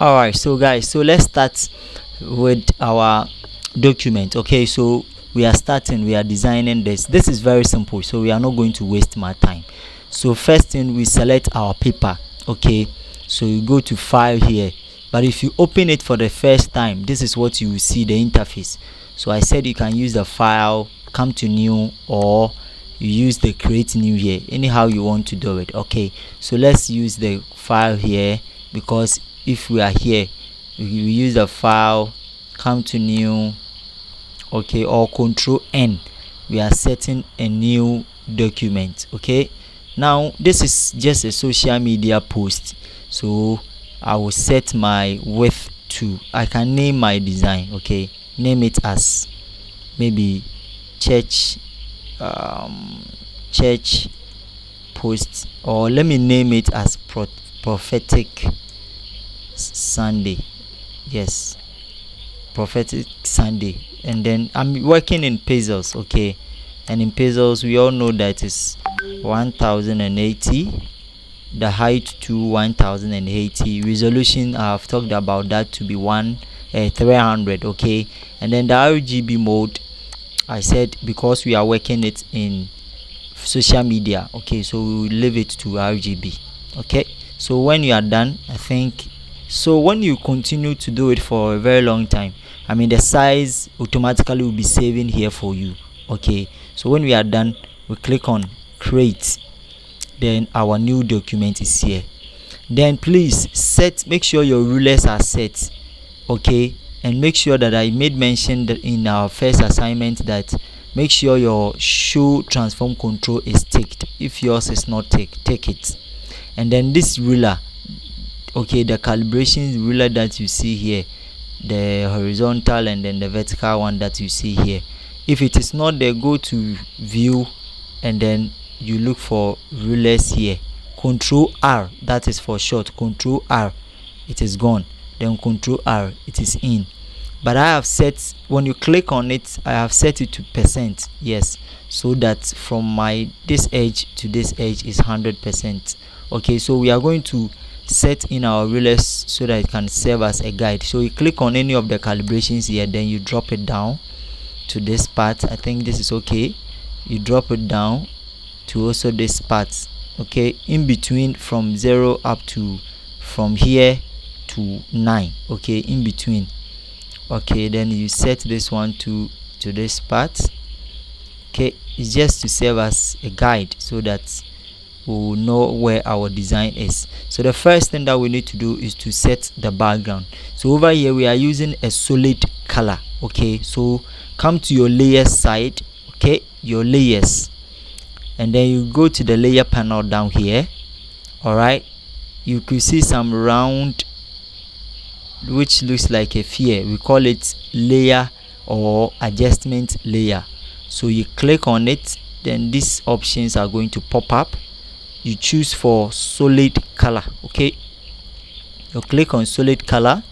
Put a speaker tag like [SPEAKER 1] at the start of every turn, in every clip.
[SPEAKER 1] All right, so guys, so let's start with our document. Okay, so we are designing this is very simple, so we are not going to waste my time. So first thing, we select our paper. Okay, so you go to file here, but if you open it for the first time, this is what you will see, the interface. So I said you can use the file, come to new, or you use the create new here, anyhow you want to do it. Okay, so let's use the file here, because if we are here, we use the file, come to new, okay, or control N, we are setting a new document. Okay, now this is just a social media post, so I will set my width to, I can name my design. Okay, name it as maybe church church post, or let me name it as prophetic Sunday. Yes, prophetic Sunday. And then I'm working in pixels. Okay, and in pixels we all know that is 1080, the height to 1080, resolution I've talked about that to be 300. Okay, and then the RGB mode, I said because we are working it in social media. Okay, so we will leave it to RGB. Okay, so when you are done, I think, so when you continue to do it for a very long time, I mean the size automatically will be saving here for you. Okay, so when we are done, we click on create, then our new document is here. Then please make sure your rulers are set. Okay, and make sure that I made mention that in our first assignment, that make sure your show transform control is ticked. If yours is not ticked, take it. And then this ruler, okay, the calibration ruler that you see here, the horizontal and then the vertical one that you see here, if it is not there, go to view and then you look for rulers here, control R, that is for short, control R, it is gone, then control R, it is in. But I have set, when you click on it, I have set it to percent. Yes, so that from my this edge to this edge is 100%. Okay, so we are going to set in our rulers so that it can serve as a guide. So you click on any of the calibrations here, then you drop it down to this part. I think this is okay. You drop it down to also this part. Okay, in between from 0 up to, from here to 9. Okay, in between. Okay, then you set this one to this part. Okay, it's just to serve as a guide so that we will know where our design is. So the first thing that we need to do is to set the background. So over here we are using a solid color. Okay, so come to your layers side. Okay, your layers, and then you go to the layer panel down here. All right, you could see some round which looks like a sphere. We call it layer or adjustment layer. So you click on it, then these options are going to pop up. You choose for solid color. Okay, you click on solid color,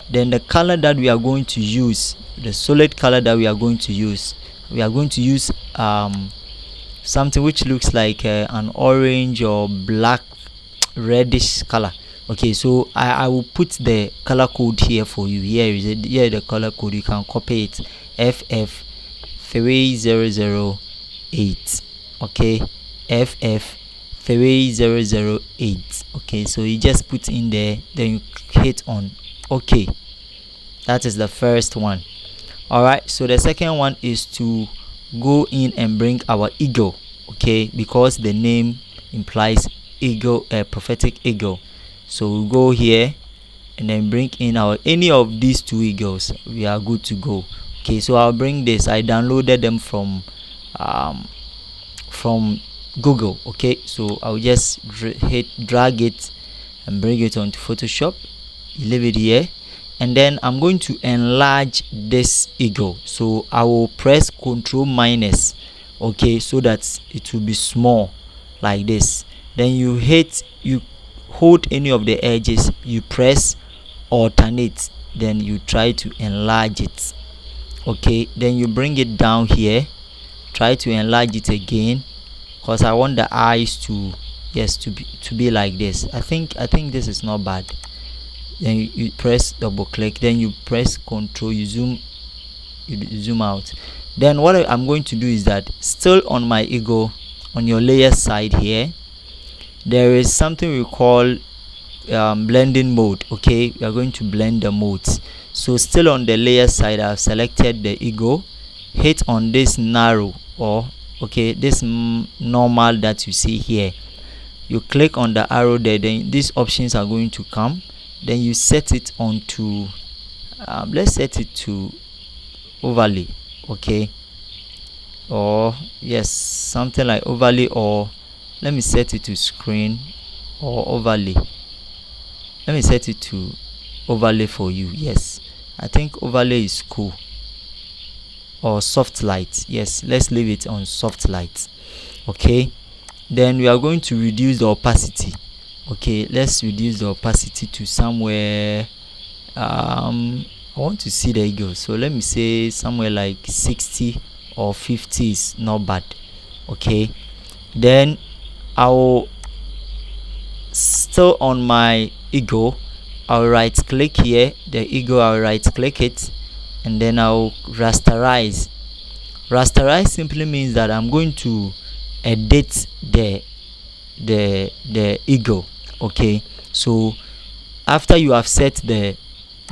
[SPEAKER 1] then the color that we are going to use, the solid color that we are going to use, something which looks like an orange or black reddish color. Okay, so I will put the color code here for you. Here is it. Here the color code, you can copy it, FF3008. okay, FF3008. okay, so you just put in there, then you hit on okay. That is the first one. All right, so the second one is to go in and bring our eagle. Okay, because the name implies eagle, prophetic eagle. So we'll go here and then bring in our any of these two eagles. We are good to go. Okay, so I'll bring this. I downloaded them from Google. Okay, so I'll just drag it and bring it onto Photoshop. You leave it here, and then I'm going to enlarge this eagle. So I will press Ctrl minus. Okay, so that it will be small like this. Then you hold any of the edges, you press alternate, then you try to enlarge it. Okay, then you bring it down here, try to enlarge it again, because I want the eyes to, yes, to be like this. I think this is not bad. then you press double click, then you press control, you zoom out. Then what I'm going to do is that, still on my ego, on your layer side here, there is something we call blending mode. Okay, we are going to blend the modes. So still on the layer side, I've selected the ego, hit on this narrow, or okay, this normal that you see here. You click on the arrow there, then these options are going to come. Then you set it onto let's set it to overlay. Okay, or yes, something like overlay, or let me set it to screen or overlay. Let me set it to overlay for you. Yes, I think overlay is cool. Or soft light. Yes, let's leave it on soft light. Okay, then we are going to reduce the opacity. Okay, let's reduce the opacity to somewhere I want to see the ego, so let me say somewhere like 60 or 50 is not bad. Okay, then I'll still on my ego, I'll right click here, the ego, I'll right click it, and then I'll rasterize. Rasterize simply means that I'm going to edit the ego. Okay, so after you have set the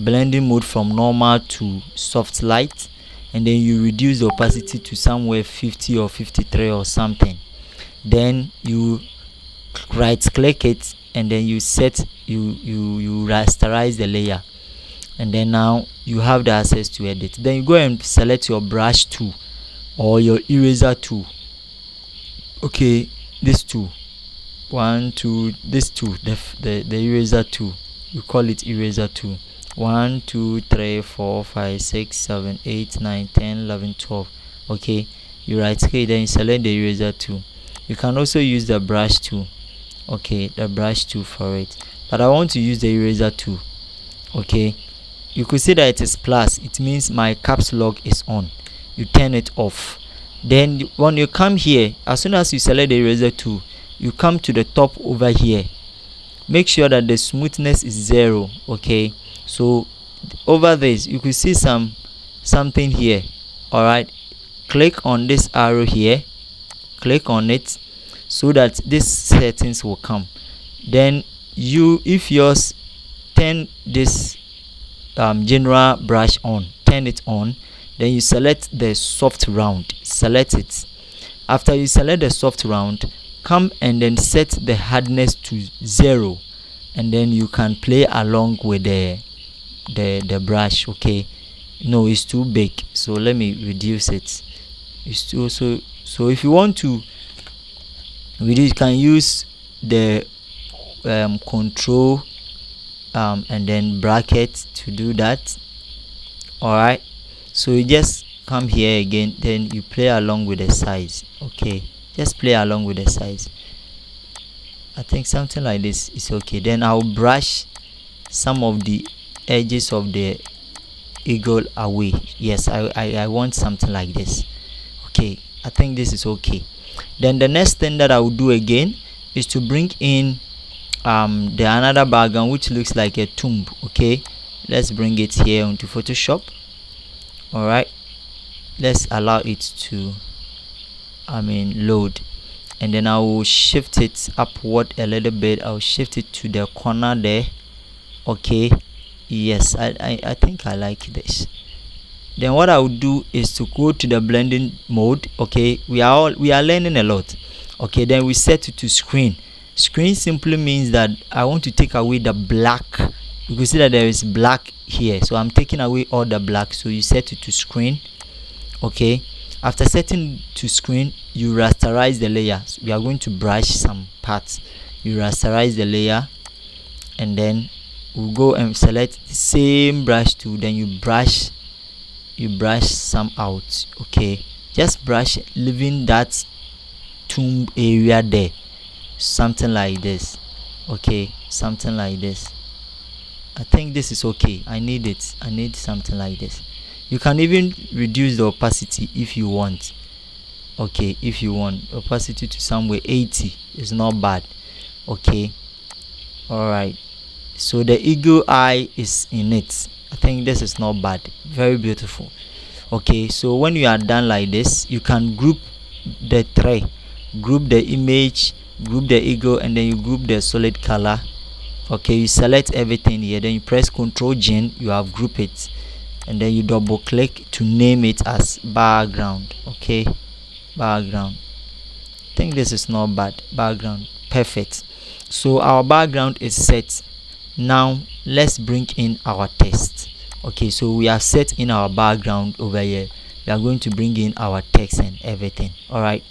[SPEAKER 1] blending mode from normal to soft light, and then you reduce the opacity to somewhere 50 or 53 or something, then you right click it, and then you set you rasterize the layer, and then now you have the access to edit. Then you go and select your brush tool or your eraser tool. Okay, this tool, this tool, the eraser tool, you call it eraser tool. 1 2 3 4 5 6 7 8 9 10 11 12. Okay, you right click, then you select the eraser tool. You can also use the brush tool. Okay, the brush tool for it, but I want to use the eraser tool. Okay, you could see that it is plus, it means my caps lock is on. You turn it off. Then when you come here, as soon as you select the eraser tool, you come to the top over here. Make sure that the smoothness is 0. Okay, so over this you could see something here. All right, click on this arrow here, click on it, so that these settings will come. Then if yours, turn this general brush on, turn it on, then you select the soft round, select it. After you select the soft round, come and then set the hardness to 0, and then you can play along with the brush. Okay, no, it's too big, so let me reduce it. It's too, so if you want to reduce, you can use the control and then bracket to do that. All right, so you just come here again, then you play along with the size. Okay, just play along with the size. I think something like this is okay. Then I'll brush some of the edges of the eagle away. Yes, I want something like this. Okay, I think this is okay. Then the next thing that I will do again is to bring in the another background which looks like a tomb. Okay, let's bring it here onto Photoshop. All right, let's allow it to load, and then I will shift it upward a little bit. I'll shift it to the corner there. Okay, yes, I think I like this. Then what I will do is to go to the blending mode. Okay, we are learning a lot. Okay, then we set it to screen. Screen simply means that I want to take away the black. You can see that there is black here, so I'm taking away all the black. So you set it to screen. Okay, after setting to screen, you rasterize the layer. So we are going to brush some parts. You rasterize the layer, and then we'll go and select the same brush tool. Then you brush some out. Okay, just brush, leaving that tomb area there, something like this. Okay, something like this. I think this is okay. I need something like this. You can even reduce the opacity if you want. Okay, if you want opacity to somewhere 80 is not bad. Okay, all right, So the eagle eye is in it. I think this is not bad. Very beautiful. Okay, so when you are done like this, you can group the three. Group the image, group the eagle, and then you group the solid color. Okay, you select everything here, then you press Ctrl Gen, you have grouped it, and then you double click to name it as background. Okay, background. I think this is not bad. Background, perfect. So our background is set. Now let's bring in our text. Okay, so we have set in our background over here. We are going to bring in our text and everything. All right,